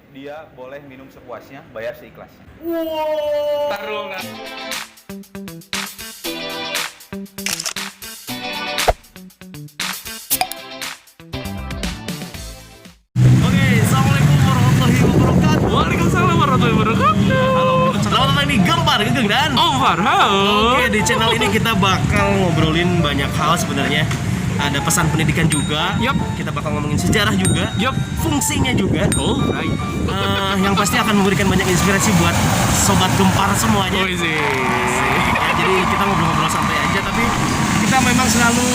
dia boleh minum sepuasnya, bayar seikhlasnya. Wow. Taruh nggak? Oke, assalamualaikum warahmatullahi wabarakatuh. Waalaikumsalam warahmatullahi wabarakatuh. Halo, selamat datang di Gempar Gegeng dan Om Farhan. Oke, di channel ini kita bakal ngobrolin banyak hal sebenarnya. Ada pesan pendidikan juga. Yup. Kita bakal ngomongin sejarah juga. Yup. Fungsinya juga. Oh, right. Yang pasti akan memberikan banyak inspirasi buat sobat Gempar semuanya. Oh, sih. Ya, jadi kita ngobrol-ngobrol santai aja, tapi kita memang selalu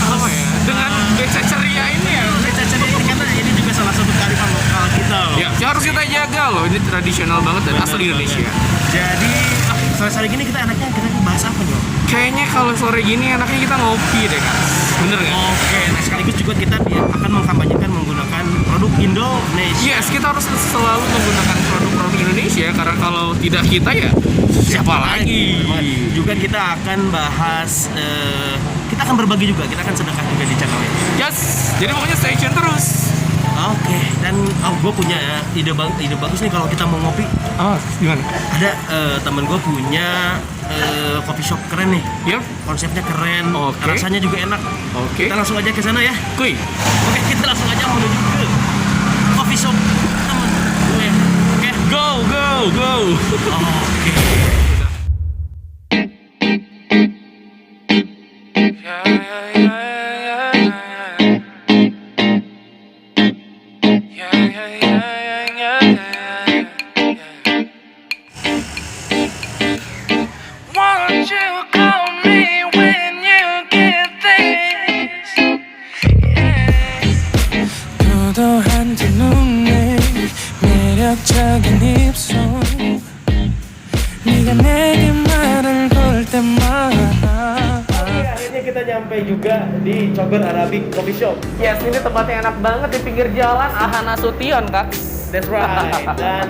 Apa ya? Dengan beca ceria ini ya. beca ceria ini karena ini juga salah satu kearifan lokal kita loh. Ya, yang harus kita jaga loh. Ini tradisional banget dan asli Indonesia. Jadi sore-sore gini kita enaknya kita bahas apa dong? Kayaknya kalau sore gini enaknya kita ngopi deh, Kak. Bener nggak? Oke, nah sekaligus juga kita akan mengkampanyekan menggunakan produk Indonesia. Yes, kita harus selalu menggunakan produk-produk Indonesia karena kalau tidak kita ya siapa lagi? Juga kita akan bahas, kita akan berbagi juga, kita akan sedekah juga di channel ini. Yes, jadi pokoknya stay tune terus. Oke, dan gue punya ide bagus nih kalau kita mau ngopi. Ah, gimana? Ada temen gue punya coffee shop keren nih. Yuk, Konsepnya keren, Oke. rasanya juga enak. oke. Kita langsung aja ke sana ya. Kuy. Oke, kita langsung aja menuju ke coffee shop temen gue. Oke, Go, go, go. oke. Won't you call me when you get this? 너도 한두 눈에 매력적인 입술 네가 내게 말을 걸 때마다 Akhirnya kita nyampe juga di Coger Arabic Coffee Shop. Yes, ini tempatnya enak banget di pinggir jalan Ahana Sution, Kak. That's right. Dan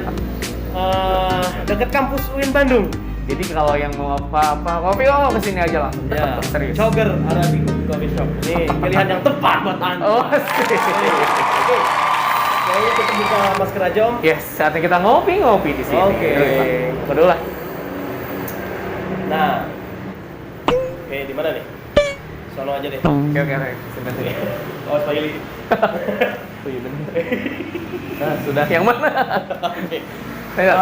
dekat kampus UIN Bandung. Jadi kalau yang mau apa-apa kopi, oh kesini aja langsung. Ya, Serius. Coger Arabic Coffee Shop. Ini pilihan yang tepat buat Anda. Oh, Oke. Kayaknya kita buka masker aja, Om. yes, saatnya kita ngopi di sini. Oke. Kedua lah. Nah. Oke, di mana nih? Sono aja deh. Oke, sebentar. Oh, Swahili. Oh iya bener. Nah, sudah yang mana? Oke. Ayo.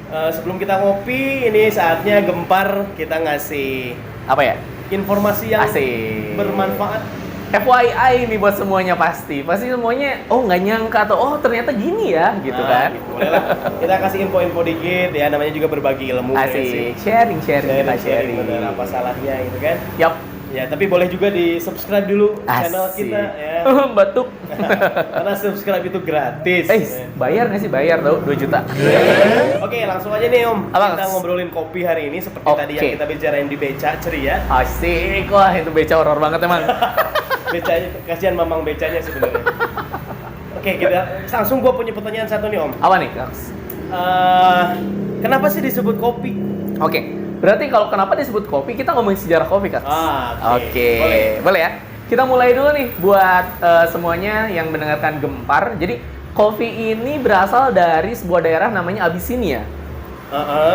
Sebelum kita ngopi, ini saatnya Gempar kita ngasih Apa ya? informasi yang Asik. bermanfaat. FYI nih buat semuanya pasti semuanya nggak nyangka atau ternyata gini ya gitu Nah, kan. gitu. Boleh lah. Kita kasih info-info dikit ya, namanya juga berbagi ilmu. ya sih. Asik, sharing kita sharing. Bener, apa salahnya gitu kan. Yap. Ya, tapi boleh juga di subscribe dulu channel Asik. kita ya. Batuk. Karena subscribe itu gratis. Bayar nggak sih? Bayar tau 2 juta. Oke, langsung aja nih Om. Apa, Kita Mas? ngobrolin kopi hari ini seperti Oke. tadi yang kita bicarain di Beca Ceria. Asik, wah itu beca horor banget emang. Becanya, kasihan mamang becanya sebenarnya. Oke, kita langsung gua punya pertanyaan satu nih Om. Apa nih, Kaks? Kenapa sih disebut kopi? Oke, berarti kalau kenapa disebut kopi, kita ngomongin sejarah kopi, Kaks. Oke. Boleh. Boleh ya? Kita mulai dulu nih buat semuanya yang mendengarkan Gempar. Jadi, kopi ini berasal dari sebuah daerah namanya Abyssinia.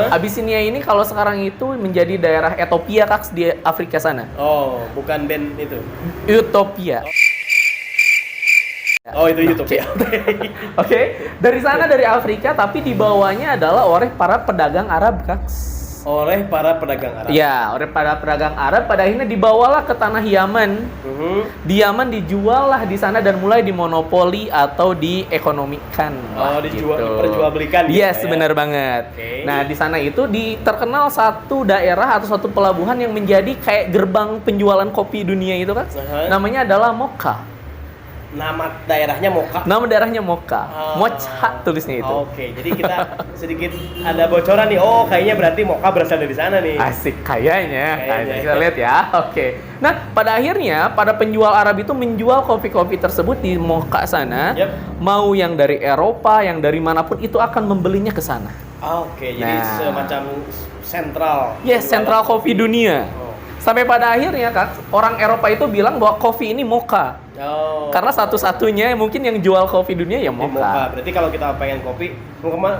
Abyssinia ini kalau sekarang itu menjadi daerah Ethiopia, Kaks, di Afrika sana. Oh, bukan band itu. Utopia. Oh, itu YouTube ya. Oke, dari sana dari Afrika, tapi di bawahnya adalah oleh para pedagang Arab, Kaks. Oleh para pedagang Arab. Ya, oleh para pedagang Arab pada akhirnya dibawalah ke tanah Yaman. Di Yaman dijual lah di sana dan mulai dimonopoli atau diekonomikan. Oh, diperjualbelikan. Yes, gitu ya. benar banget. Oke. Nah, di sana itu terkenal satu daerah atau satu pelabuhan yang menjadi kayak gerbang penjualan kopi dunia itu, Kak. Namanya adalah Mocha. Nama daerahnya Mocha. Nama daerahnya Mocha. Mocha tulisnya itu. Oke, jadi kita sedikit ada bocoran nih. Oh, kayaknya berarti Mocha berasal dari sana nih. Asik, kayaknya. Kayaknya. Kita lihat ya. Oke. Nah, pada akhirnya pada penjual Arab itu menjual kopi-kopi tersebut di Mocha sana. Yep. Mau yang dari Eropa, yang dari manapun itu akan membelinya ke sana. Oke, jadi Nah. semacam sentral. Yes, sentral kopi dunia. Oh. Sampai pada akhirnya kan orang Eropa itu bilang bahwa kopi ini mocha. Oh. Karena satu-satunya mungkin yang jual kopi dunia ya Mocha. mocha. Berarti kalau kita pengen kopi,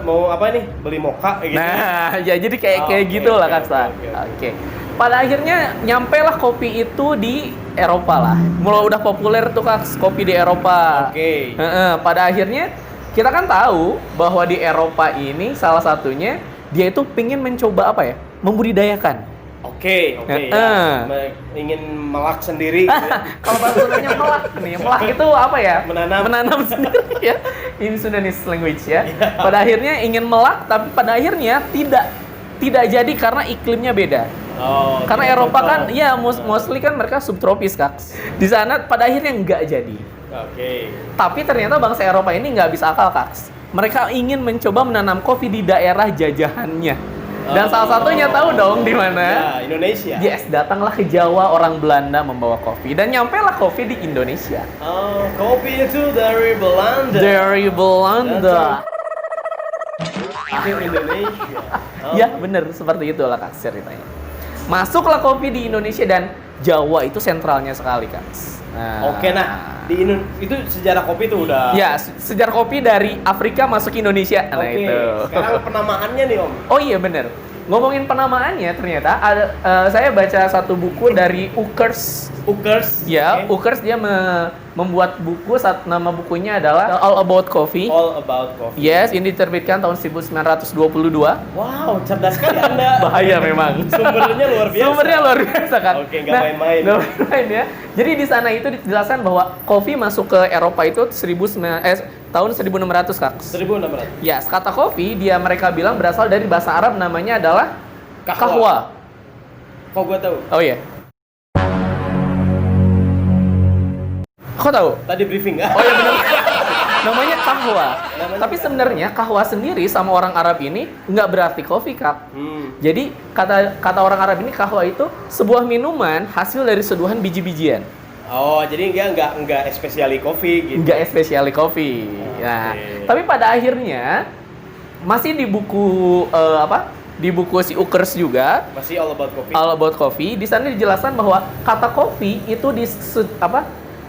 mau apa nih? Beli mocha gitu. Nah, ya jadi kayak Oh, kayak oke, gitulah oke, Kak Sa. oke. Oke. Pada akhirnya nyampe lah kopi itu di Eropa lah. Mulai udah populer tuh Kak kopi di Eropa. Oke. Pada akhirnya kita kan tahu bahwa di Eropa ini salah satunya dia itu pengen mencoba apa ya? Membudidayakan. Oke, ya. Ingin melak sendiri gitu ya. Kalau bahasa Sundanya melak nih, melak itu apa ya? Menanam. sendiri ya. Ini Sundanese language ya. Pada akhirnya ingin melak, tapi pada akhirnya tidak jadi karena iklimnya beda. Oh, Karena tidak Eropa cocok. kan, ya mostly kan mereka subtropis Kak. Di sana pada akhirnya nggak jadi. Oke. Tapi ternyata bangsa Eropa ini nggak habis akal Kak. Mereka ingin mencoba menanam kopi di daerah jajahannya. Dan salah satunya tahu dong di mana? Ya, Indonesia. Yes, datanglah ke Jawa orang Belanda membawa kopi dan nyampe lah kopi di Indonesia. Oh, kopi itu dari Belanda. Dari Belanda. Akhir Indonesia. Oh. Ya, bener seperti itulah Kak ceritanya. Masuklah kopi di Indonesia dan Jawa itu sentralnya sekali Kak. Oke, nah itu sejarah kopi itu udah. Ya, sejarah kopi dari Afrika masuk Indonesia. Nah, Oke. itu. Sekarang penamaannya nih Om. Oh iya bener. Ngomongin penamaannya ternyata ada saya baca satu buku dari Ukers. Ukers. Ya, Oke. Ukers dia membuat buku, nama bukunya adalah All About Coffee. All About Coffee. Yes, ini diterbitkan tahun 1922. Wow, cerdas sekali Anda. Bahaya memang. Sumbernya luar biasa. Sumbernya luar biasa kan. Oke, nggak main-main. Nggak main-main ya. Jadi di sana itu dijelaskan bahwa kopi masuk ke Eropa itu tahun 1600 Kak. 1600. Ya, kata kopi mereka bilang berasal dari bahasa Arab namanya adalah kahwa. Kok gua tahu? Oh iya. Kok tahu? Tadi briefing. Oh iya benar. Namanya kahwa. Namanya Tapi sebenarnya kahwa sendiri sama orang Arab ini nggak berarti kopi, Kak. Jadi kata orang Arab ini kahwa itu sebuah minuman hasil dari seduhan biji-bijian. Oh, jadi enggak especially coffee gitu. Nggak especially kopi. Nah, tapi pada akhirnya masih di buku di buku si Ukers juga, Masih All About Coffee. All About Coffee, di sana dijelaskan bahwa kata kopi itu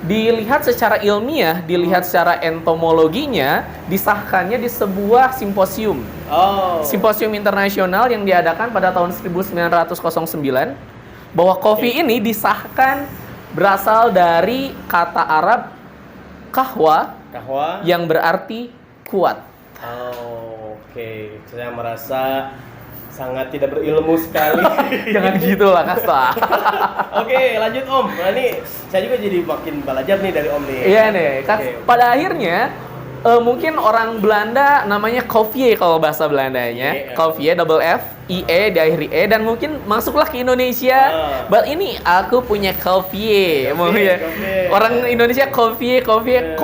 dilihat secara ilmiah, dilihat secara entomologinya, disahkannya di sebuah simposium. Oh. Simposium internasional yang diadakan pada tahun 1909 bahwa kopi ini disahkan berasal dari kata Arab kahwa yang berarti kuat. Oh, oke. Saya merasa sangat tidak berilmu sekali. Jangan gitu lah Kasta. Oke, lanjut Om. Nah, ini saya juga jadi makin belajar nih dari Om nih. Iya nih, kan Oke. pada akhirnya mungkin orang Belanda namanya koffie kalau bahasa Belandanya. Iya. Koffie double F, IE diakhiri E, dan mungkin masuklah ke Indonesia. But ini aku punya koffie. Koffie. Orang Indonesia kopi. Udah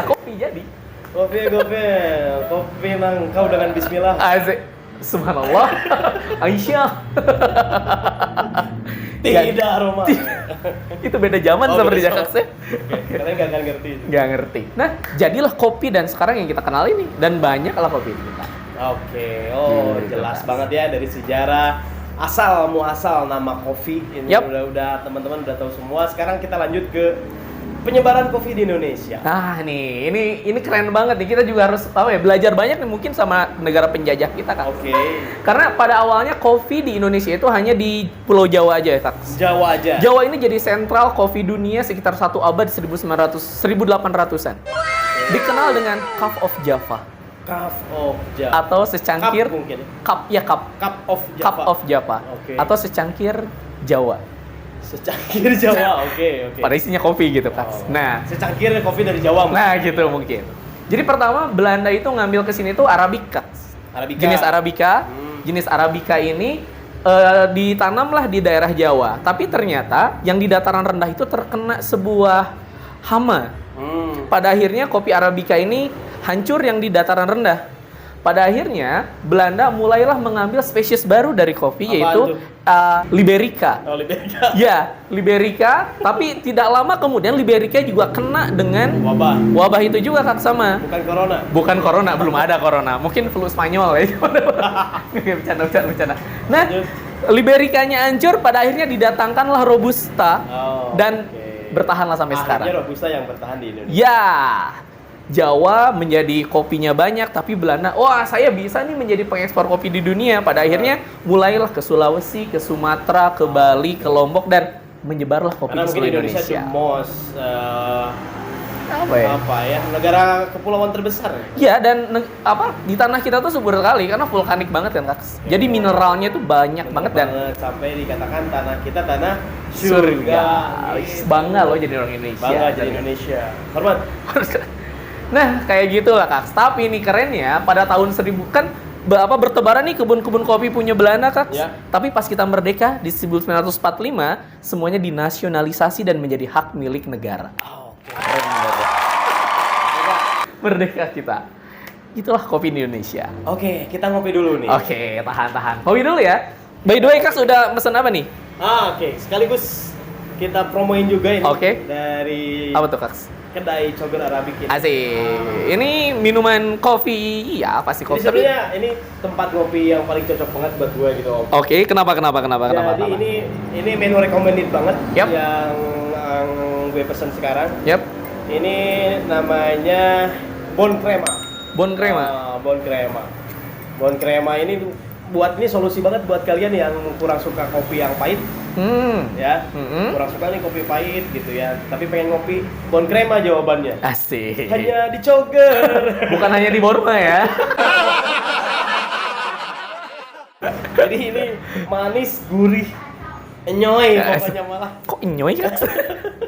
kopi jadi. Kopi mang kau dengan bismillah. Asik. Subhanallah. Aisyah. Tidak aroma. Itu beda zaman Oh, seperti beda Jakak zaman. Kalian nggak akan ngerti. Nggak ngerti. Nah, jadilah kopi dan sekarang yang kita kenal ini. Dan banyak lah kopi kita. Oke, Gitu, jelas Mas. banget ya dari sejarah asal nama kopi ini Yup. udah teman-teman udah tahu semua. Sekarang kita lanjut ke penyebaran kopi di Indonesia. Nah nih, ini keren banget nih. Kita juga harus belajar banyak nih mungkin sama negara penjajah kita Kak. Oke, Karena pada awalnya kopi di Indonesia itu hanya di Pulau Jawa aja ya Kak. Jawa aja. Jawa ini jadi sentral kopi dunia sekitar 1 abad 1800-an. Dikenal dengan Cup of Java Cup of Java. atau secangkir Cup mungkin. Cup Cup of Java. Cup of Java Oke. atau secangkir Jawa. Secangkir Jawa. Oke. Pada isinya kopi gitu Kak. Oh. Nah, Secangkir kopi dari Jawa. nah gitu mungkin. Jadi pertama Belanda itu ngambil ke sini tuh Arabica. Arabica. Jenis Arabica. Jenis Arabica ini ditanamlah di daerah Jawa. Tapi ternyata yang di dataran rendah itu terkena sebuah hama. Pada akhirnya kopi Arabica ini hancur yang di dataran rendah. Pada akhirnya Belanda mulailah mengambil spesies baru dari kopi. Apaan Yaitu tuh? Liberica. Oh, Liberica. Ya, Liberica. Tapi tidak lama kemudian Liberica juga kena dengan wabah itu juga Kak sama. Bukan corona. Bukan corona, belum ada corona. Mungkin flu Spanyol ya. Bercanda. Nah, Liberikanya hancur, pada akhirnya didatangkanlah Robusta dan oke. bertahanlah sampai sekarang. Akhirnya Robusta yang bertahan di Indonesia. Ya, Jawa menjadi kopinya banyak, tapi Belanda, wah saya bisa nih menjadi pengekspor kopi di dunia. Pada akhirnya mulailah ke Sulawesi, ke Sumatera, ke Bali, ke Lombok, dan menyebarlah kopi Karena ke mungkin seluruh Indonesia Indonesia. the most Apa ya? negara kepulauan terbesar. Ya, dan di tanah kita tuh subur sekali karena vulkanik banget kan, Kak. Jadi mineralnya tuh banyak banget dan sampai dikatakan tanah kita tanah surga. Gitu. Bangga loh jadi orang Indonesia. Bangga jadi Indonesia. Hormat. Nah, kayak gitulah, Kak. Tapi ini keren ya, pada tahun 1000 kan bertebaran nih kebun-kebun kopi punya Belanda, Kak. Ya. Tapi pas kita merdeka di 1945, semuanya dinasionalisasi dan menjadi hak milik negara. Keren banget. Merdeka kita. Itulah kopi di Indonesia. Oke, kita ngopi dulu nih. Oke, tahan. Kopi dulu ya. By the way, Kak, udah mesen apa nih? Oke. Sekaligus kita promoin juga ini Oke. dari Apa tuh, Kak? kedai Cogger Arabic ini. Asik. Ini minuman kopi, iya pasti Jadi kopi. Tapi sebenarnya ini tempat ngopi yang paling cocok banget buat gue gitu, Om. oke, kenapa? Jadi ini menu recommended banget Yap. yang gue pesen sekarang. Yap, Ini namanya Bon Crema. Bon Crema. Bon Crema. Bon Crema ini ini solusi banget buat kalian yang kurang suka kopi yang pahit ya. Kurang suka nih kopi pahit gitu ya. Tapi pengen ngopi Bon Crema jawabannya. Asik. Hanya di Cogger. Bukan hanya di Borma ya. Jadi ini manis, gurih, enyoy pokoknya malah. Kok nyoy, Kak?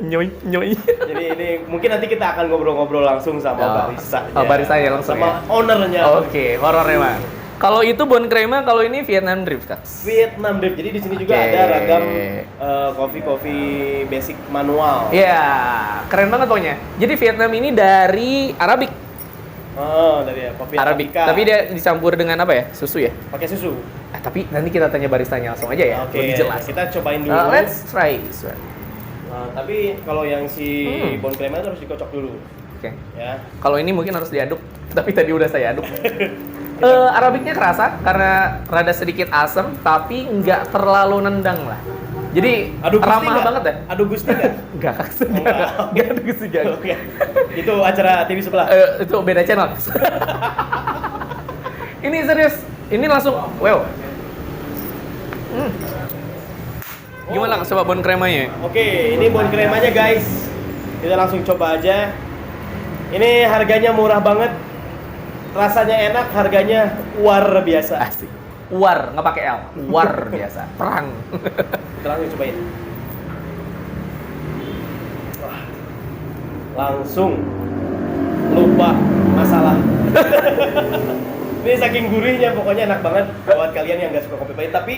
nyoy. Jadi ini mungkin nanti kita akan ngobrol-ngobrol langsung sama barista. Baristanya langsung sama ya? ownernya. Oke, horornya mah. Kalau itu Bon Crema, kalau ini Vietnam Drip, Kak. Vietnam Drip. Jadi di sini juga Oke. ada ragam kopi-kopi basic manual. Iya, keren banget pokoknya. Jadi Vietnam ini dari Arabic. Oh, dari kopi Arabic. Arabica. Tapi dia dicampur dengan apa ya? Susu ya? Pakai susu. Tapi nanti kita tanya baristanya langsung aja ya. Oke, Lebih jelas. kita cobain dulu. Let's try this one. Tapi kalau yang si Bon Crema itu harus dikocok dulu. Oke. Ya. Kalau ini mungkin harus diaduk, tapi tadi udah saya aduk. Arabiknya kerasa karena rada sedikit asam, tapi nggak terlalu nendang lah. Jadi Adu gusti ramah nggak? banget ya. Adu gusti nggak? Enggak, Kak. Enggak. Enggak ada gusti jago. Oke. Itu acara TV sebelah. Itu beda channel. Ini serius. Ini langsung wow. Gimana coba Bon Cremanya? Oke, ini Bon Cremanya guys. Kita langsung coba aja. Ini harganya murah banget. Rasanya enak, harganya luar biasa. Asik. War, nggak pakai L. War biasa. Perang. Kita langsung cobain. Wah, langsung lupa masalah. Ini saking gurihnya, pokoknya enak banget buat kalian yang nggak suka kopi pahit. Tapi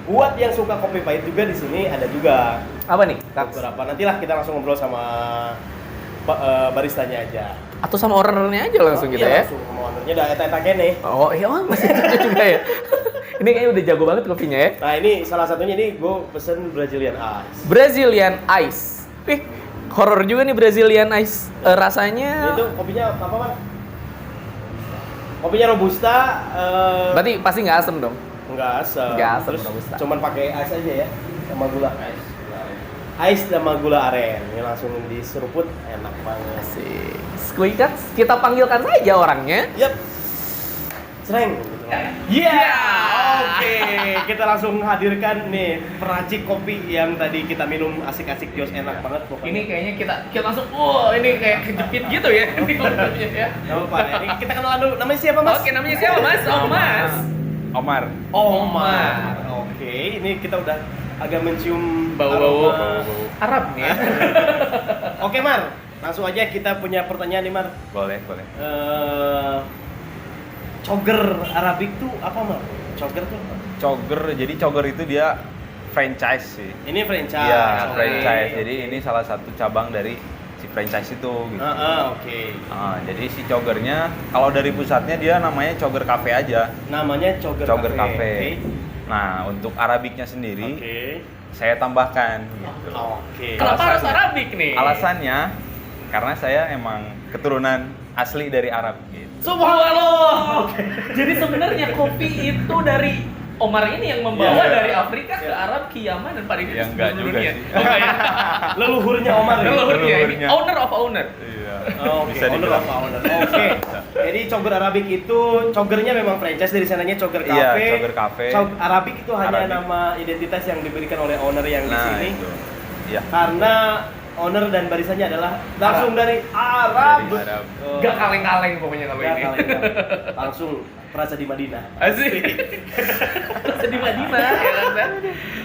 buat yang suka kopi pahit juga di sini ada juga. Apa nih, Kak? Beberapa. Nantilah kita langsung ngobrol sama baristanya aja. Atau sama ownernya aja langsung kita ya? Langsung sama ownernya udah eta kene. Oh iya, masih juga ya. Ini kayaknya udah jago banget kopinya ya. Nah ini salah satunya nih gue pesen Brazilian Ice. Brazilian Ice. Horor juga nih Brazilian Ice. Rasanya. Itu kopinya apa, Mas? Kopinya Robusta. Berarti pasti nggak asem dong. Nggak asam. Nggak asam, Terus Robusta. cuman pakai ice aja ya, sama gula ice. Ice sama gula aren. Ini langsung diseruput, enak banget. Asik. Squee Cats, kita panggilkan saja orangnya. Yap. Sreng. Iya. Oke. Kita langsung hadirkan nih peracik kopi yang tadi kita minum asik-asik jos enak banget pokoknya. Ini kayaknya kita langsung, ini kayak kejepit gitu ya. Ini orangnya ya. Nggak apa-apa. Ini kita kenalan dulu. Namanya siapa, Mas? Oke, namanya siapa, Mas? Oh, Mas. Omar. Omar. Oke, ini kita udah agak mencium Bau-bau aroma. Arab nih ya. Oke, Mar. Langsung aja kita punya pertanyaan nih, Mar. Boleh. Cogger Arabic tuh apa, Mar? Cogger tuh apa? Cogger, jadi Cogger itu dia franchise sih. Ini franchise. Iya, Oke. franchise. Jadi ini salah satu cabang dari si franchise itu gitu. Oke. Jadi si Coggernya kalau dari pusatnya dia namanya Cogger Cafe aja. Namanya Cogger Cafe. Oke. Nah, untuk Arabiknya sendiri Oke. saya tambahkan gitu. Oke. Kenapa harus Arabik nih? Alasannya karena saya emang keturunan asli dari Arab gitu. Subhanallah. Oke. Jadi sebenarnya kopi itu dari Omar ini yang membawa Iya. dari Afrika ke Arab, ke Yaman dan pada Ya, enggak seluruh juga dunia. sih. Oh, enggak ya? Leluhurnya Omar ya? Leluhurnya ini. Leluhurnya. Owner of owner. Iya. Oh, Oke, Bisa owner dibilang. of owner. Oke. Jadi Cogger Arabic itu Coggernya memang franchise dari sananya Cogger Cafe. Iya, Cogger Cafe. Arabic itu hanya Arabic. nama identitas yang diberikan oleh owner yang di Nah, sini. itu. Iya. Karena owner dan barisannya adalah langsung dari Arab. Dari Arab. Oh. Gak kaleng-kaleng pokoknya kalau Nggak ini. kaleng-kaleng. Langsung perasa di Madinah. Asik. Sedih Madinah ya kan, Seth?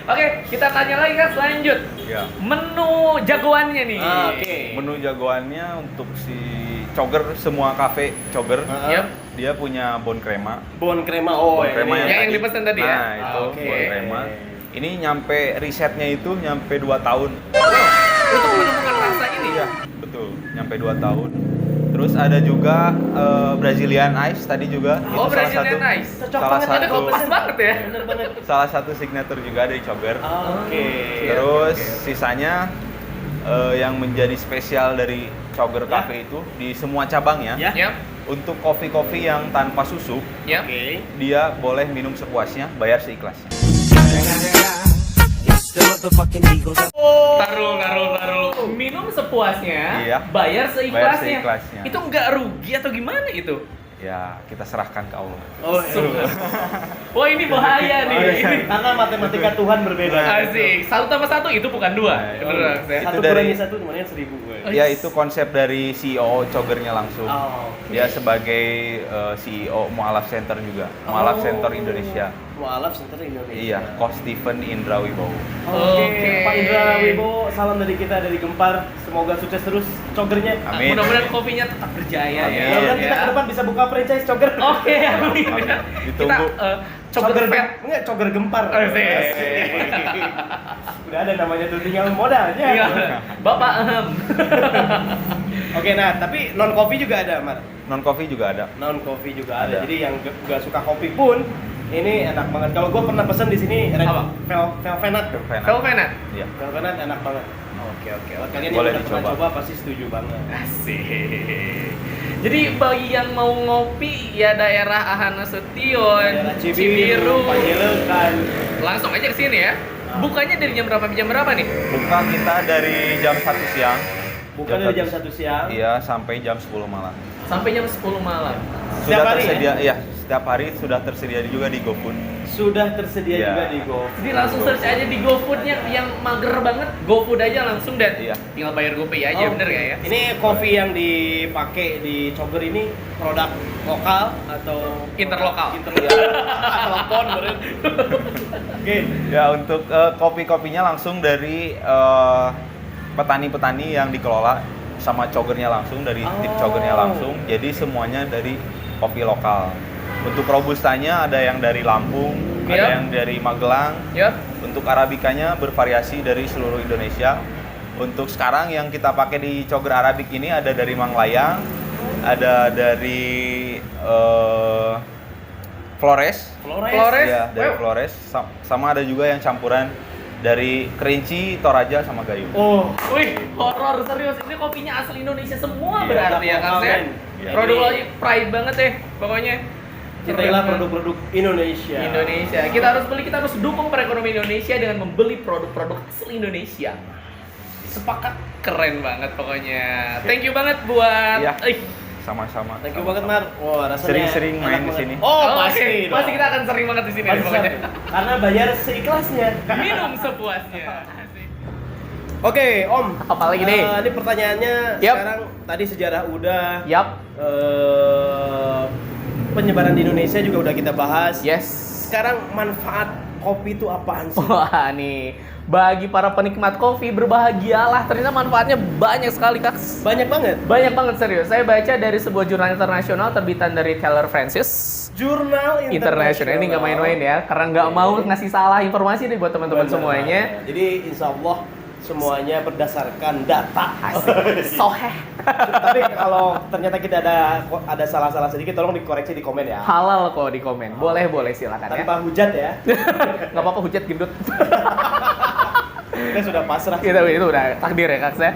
Oke, kita tanya lagi kan lanjut. Iya. Menu jagoannya nih. Oke. Menu jagoannya untuk si Cogger, semua cafe Cogger, Yap. dia punya bon crema. Bon crema. Oh, Bon crema ini. yang dipesan tadi ya? Nah, itu Oke. bon crema. Ini nyampe risetnya itu nyampe 2 tahun. Untuk menemukan rasa ini. Iya, betul. Nyampe 2 tahun. Terus ada juga Brazilian Ice tadi juga. Oh, Itu salah Brazilian satu- Ice. Cocok salah banget, satu, Ada pas banget ya. Bener banget. salah satu signature juga dari Cogger. Oke. Terus sisanya yang menjadi spesial dari Cogger Ya. Cafe itu di semua cabangnya. Ya. Yap, Untuk kopi-kopi yang tanpa susu, yap. Oke. dia boleh minum sepuasnya, bayar seikhlasnya. Taruh. Minum sepuasnya, Iya. bayar seikhlasnya. Bayar seikhlasnya. Itu nggak rugi atau gimana itu? Ya, kita serahkan ke Allah. Oh, iya. Wah, ini bahaya nih. Oh, iya. Ini Karena matematika Tuhan berbeda. asik. 1 tambah 1 itu bukan 2. Nah, Beneran, Seth. itu Satu dari- kurangi satu kemudian 1000 gue. Ya, itu konsep dari CEO Coggernya langsung. Oh. Dia sebagai CEO Mualaf Center juga. Mualaf Oh. Center Indonesia. Mualaf Center Indonesia. Iya, Coach Stephen Indra Wibowo. Oke, Pak Indra Wibowo, salam dari kita dari Gempar. Semoga sukses terus Coggernya. Amin. Mudah-mudahan kopinya tetap berjaya Amin. ya. Mudah-mudahan kita ke depan bisa buka franchise Cogger. Oke, amin. Amin. Kita Ditunggu. Cogger Fat. Enggak, Cogger Gempar. Asik. Udah ada namanya tuh, tinggal modalnya. Iya. Bapak Oke, nah tapi non kopi juga ada, Mar. Non coffee juga ada. Non kopi juga ada. Ada. Jadi yang gak suka kopi pun ini enak banget. Kalau gua pernah pesen di sini Apa? Velvenat. Velvenat. Iya. Velvenat enak banget. Oke. Kalian yang Boleh udah pernah dicoba. coba pasti setuju banget. Asik. Jadi bagi yang mau ngopi ya daerah Ahana Sution, Daerah Cibiru, Panjelekan. langsung aja ke sini ya. Bukanya dari jam berapa sampai jam berapa nih? Buka kita dari jam 1 siang. Bukan dari jam 1 siang. Iya, sampai jam 10 malam. Sampai jam 10 malam. Setiap Sudah hari, tersedia, iya, setiap hari sudah tersedia juga di GoFood. Sudah tersedia Iya. juga di Go. Jadi langsung search aja di GoFood-nya yang mager banget, GoFood aja langsung dan Iya. tinggal bayar GoPay aja, Oh, bener gak ya? Ini kopi yang dipakai di Cogger ini produk lokal atau Interlokal. Telepon beren. Oke. Ya, untuk kopi-kopinya langsung dari petani-petani yang dikelola sama Coggernya langsung, dari tim Oh. Coggernya langsung. Jadi semuanya dari kopi lokal. Untuk robustanya ada yang dari Lampung, Iya. ada yang dari Magelang. Ya. Untuk arabikanya bervariasi dari seluruh Indonesia. Untuk sekarang yang kita pakai di Cogger Arabic ini ada dari Manglayang, ada dari Flores. Flores. Iya, dari Wow. Flores. Sama ada juga yang campuran dari Kerinci, Toraja, sama Gayo. Oh, Wih, horor serius. Ini kopinya asli Indonesia semua Iya, berarti ya kan, Seth? Iya. Produk lo pride banget deh, pokoknya. cintailah Keren. produk-produk Indonesia. Indonesia. Kita harus beli, kita harus dukung perekonomian Indonesia dengan membeli produk-produk asli Indonesia. Sepakat, keren banget pokoknya. Thank you banget buat. Iya. Ih. Sama-sama. Thank you banget, Mar. Wah, rasanya Sering-sering enak main di banget. sini. Oh, Oke, pasti. dong. pasti kita akan sering banget di sini Pasti pokoknya. sering. Karena bayar seikhlasnya. Minum sepuasnya. Asik. Oke, Om. Apalagi nih? Ini pertanyaannya Yap. sekarang tadi sejarah udah. Yap. Penyebaran di Indonesia juga udah kita bahas. Yes. Sekarang manfaat kopi itu apaan sih? Wah nih, bagi para penikmat kopi berbahagialah. Ternyata manfaatnya banyak sekali, Kak. Banyak banget. Banyak banget serius. Saya baca dari sebuah jurnal internasional terbitan dari Taylor Francis Jurnal International. Ini nggak main-main ya, karena nggak mau ngasih salah informasi nih buat teman-teman Benar. semuanya. Jadi insya Allah semuanya berdasarkan data. Soheh. Tapi kalau ternyata kita ada salah-salah sedikit, tolong dikoreksi di komen ya. Halal kok di komen. Boleh silakan ya. Tanpa hujat ya. Nggak apa-apa hujat gendut. Kita sudah pasrah. Itu udah takdir ya, Kak. Saya.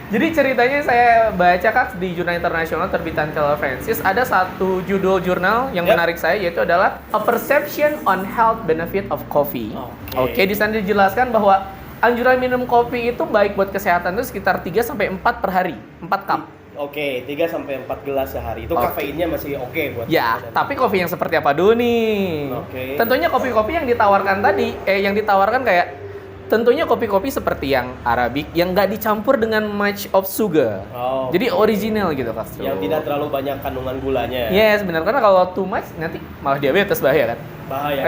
Jadi ceritanya saya baca Kak di jurnal internasional terbitan Taylor Francis, ada satu judul jurnal yang Yap. menarik saya, yaitu adalah A Perception on Health Benefit of Coffee. Oke, di sana dijelaskan bahwa anjuran minum kopi itu baik buat kesehatan itu sekitar 3 sampai 4 per hari, 4 cup. Oke, 3 sampai 4 gelas sehari. Itu Oke. kafeinnya masih oke buat Ya, badan. tapi kopi yang seperti apa dulu nih? Oke. Tentunya kopi-kopi yang ditawarkan tadi, yang ditawarkan kayak tentunya kopi-kopi seperti yang Arabic yang nggak dicampur dengan much of sugar. Oh, Jadi original gitu Kak. yang tidak terlalu banyak kandungan gulanya. Yes, benar, karena kalau too much nanti malah diabetes, bahaya kan. Bahaya.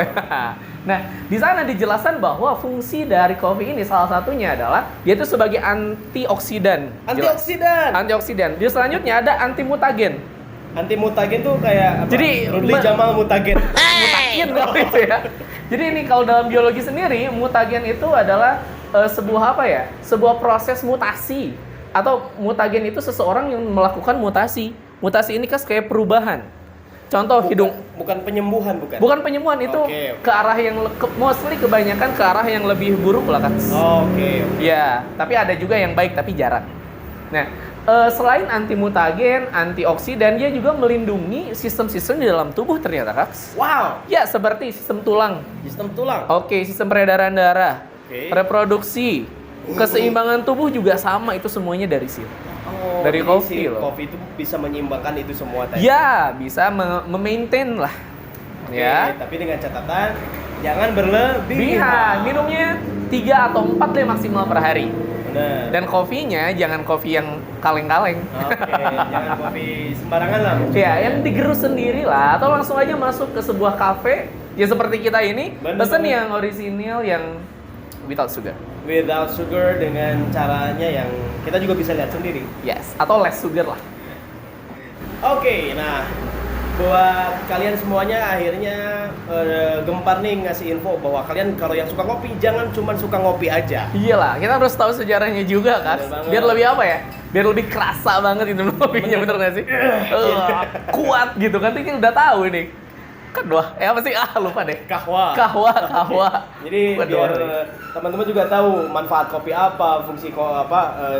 Nah, di sana dijelaskan bahwa fungsi dari kopi ini salah satunya adalah yaitu sebagai antioksidan. Antioksidan. Antioksidan. Di selanjutnya ada antimutagen. Anti-mutagen tuh kayak apa? Jadi, Rudli Jamal mutagen. Mutagen kalau itu ya. Jadi ini kalau dalam biologi sendiri, mutagen itu adalah sebuah apa ya? Sebuah proses mutasi. Atau mutagen itu seseorang yang melakukan mutasi. Mutasi ini kan kayak perubahan. Contoh hidung. Bukan penyembuhan, bukan? Bukan penyembuhan, itu Oke. ke arah yang mostly kebanyakan ke arah yang lebih buruk lah kan. Oke. Ya, tapi ada juga yang baik tapi jarang. Nah, selain antimutagen, antioksidan, dia juga melindungi sistem-sistem di dalam tubuh ternyata, Kak. Wow. Ya, seperti sistem tulang. Sistem tulang. Oke, sistem peredaran darah, Oke. reproduksi, keseimbangan tubuh juga sama, itu semuanya dari situ. Oh, Dari jadi kopi si loh. Kopi itu bisa menyeimbangkan itu semua tadi. Ya, bisa memaintain lah. Oke, Ya. tapi dengan catatan jangan berlebihan. Minumnya 3 atau 4 deh maksimal per hari. Benar. Dan kopinya jangan kopi yang kaleng-kaleng. Oke, jangan kopi sembarangan lah. Ya, yang digerus sendiri lah, atau langsung aja masuk ke sebuah kafe, ya seperti kita ini, Bener pesen banget. yang orisinil yang without sugar. Without sugar dengan caranya yang kita juga bisa lihat sendiri. Yes, atau less sugar lah. Oke, nah buat kalian semuanya akhirnya Gempar nih ngasih info bahwa kalian kalau yang suka kopi jangan cuma suka ngopi aja. Iyalah, kita harus tahu sejarahnya juga kan. Bener banget. Biar lebih apa ya? Biar lebih kerasa banget itu kopinya, bener nggak sih? Kuat gitu kan, kita udah tahu ini. Kan apa sih? Lupa deh. Kahwa. Kahwa. Jadi Waduh, biar waduh. teman-teman juga tahu manfaat kopi apa, fungsi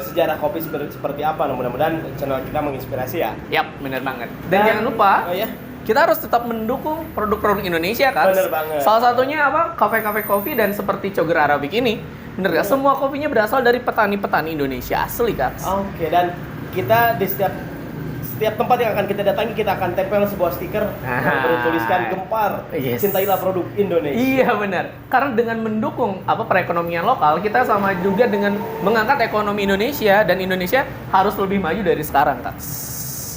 sejarah kopi seperti apa. Nah, mudah-mudahan channel kita menginspirasi ya. Yap, bener banget. Dan jangan lupa, Oh ya. kita harus tetap mendukung produk-produk Indonesia kan. Bener banget. Salah satunya apa? Kafe-kafe kopi dan seperti Coger Arabic ini. Bener gak? Semua kopinya berasal dari petani-petani Indonesia asli kan. Oke, dan kita di setiap tempat yang akan kita datangi kita akan tempel sebuah stiker yang bertuliskan Gempar. Yes. Cintailah produk Indonesia. Iya benar. Karena dengan mendukung perekonomian lokal, kita sama juga dengan mengangkat ekonomi Indonesia, dan Indonesia harus lebih maju dari sekarang, Kak.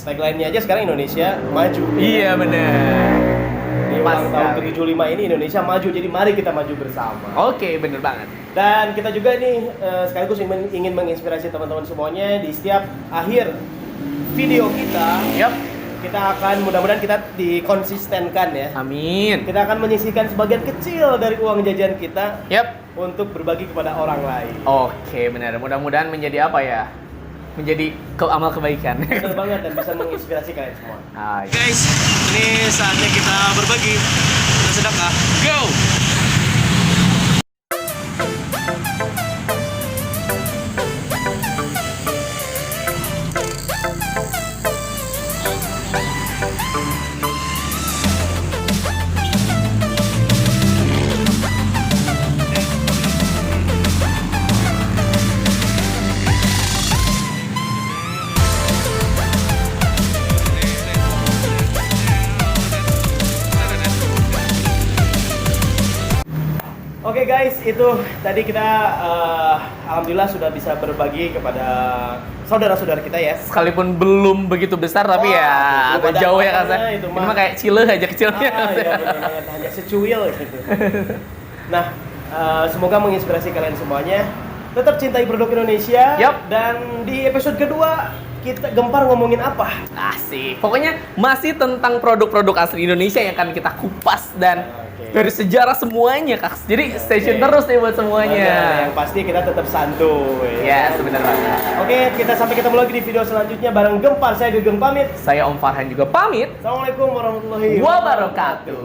Tagline-nya aja sekarang Indonesia maju. Iya benar. Di Pas ulang tahun sekali. ke-75 ini Indonesia maju. Jadi mari kita maju bersama. Oke, bener banget. Dan kita juga nih sekaligus ingin menginspirasi teman-teman semuanya di setiap akhir video kita. Yap. Kita akan mudah-mudahan kita dikonsistenkan ya. Amin. Kita akan menyisihkan sebagian kecil dari uang jajan kita Yap. untuk berbagi kepada orang lain. Oke, benar. Mudah-mudahan menjadi apa ya? Menjadi amal kebaikan. Benar banget dan bisa menginspirasi kalian semua. Guys, Ini saatnya kita berbagi sedekah. Go! Oke guys, itu tadi kita alhamdulillah sudah bisa berbagi kepada saudara-saudara kita ya. sekalipun belum begitu besar tapi Wah, ya belum agak ada jauh ya apa-apanya kan. itu Ini mah. mah kayak cileh aja kecilnya. Iya benar banget, hanya secuil gitu. Nah, semoga menginspirasi kalian semuanya. Tetap cintai produk Indonesia. Yap. Dan di episode kedua kita Gempar ngomongin apa? Asik. Pokoknya masih tentang produk-produk asli Indonesia yang akan kita kupas dan Oke. dari sejarah semuanya, Kak. Jadi stay tune Oke. terus nih buat Benar, semuanya. yang pasti kita tetap santuy. Ya, sebentar banget. Oke, kita sampai ketemu lagi di video selanjutnya bareng Gempar. Saya Gugeng pamit. Saya Om Farhan juga pamit. Assalamualaikum warahmatullahi Wabarakatuh.